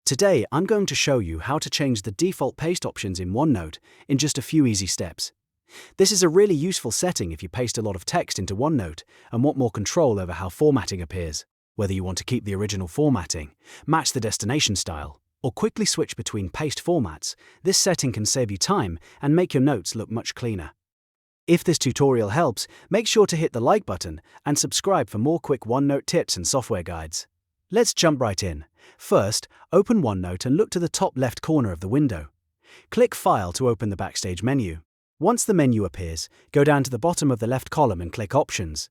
Today, I'm going to show you how to change the default paste options in OneNote in just a few easy steps. This is a really useful setting if you paste a lot of text into OneNote and want more control over how formatting appears, whether you want to keep the original formatting, match the destination style, or quickly switch between paste formats. This setting can save you time and make your notes look much cleaner. If this tutorial helps, make sure to hit the like button and subscribe for more quick OneNote tips and software guides. Let's jump right in. First, open OneNote and look to the top left corner of the window. Click File to open the Backstage menu. Once the menu appears, go down to the bottom of the left column and click Options.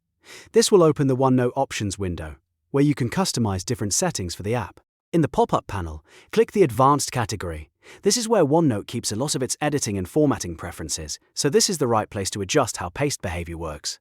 This will open the OneNote Options window, where you can customize different settings for the app. In the pop-up panel, click the Advanced category. This is where OneNote keeps a lot of its editing and formatting preferences, so this is the right place to adjust how paste behavior works.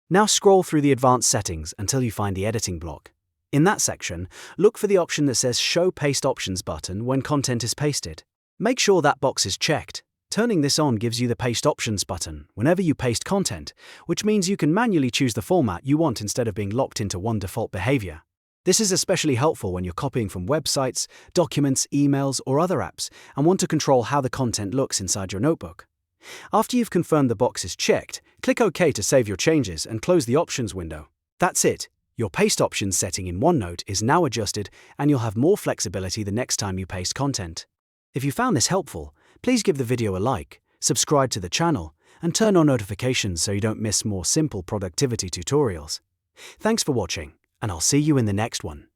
Now scroll through the advanced settings until you find the editing block. In that section, look for the option that says Show Paste Options button when content is pasted. Make sure that box is checked. Turning this on gives you the Paste Options button whenever you paste content, which means you can manually choose the format you want instead of being locked into one default behavior. This is especially helpful when you're copying from websites, documents, emails, or other apps and want to control how the content looks inside your notebook. After you've confirmed the box is checked, click OK to save your changes and close the Options window. That's it. Your paste options setting in OneNote is now adjusted, and you'll have more flexibility the next time you paste content. If you found this helpful, please give the video a like, subscribe to the channel, and turn on notifications so you don't miss more simple productivity tutorials. Thanks for watching, and I'll see you in the next one.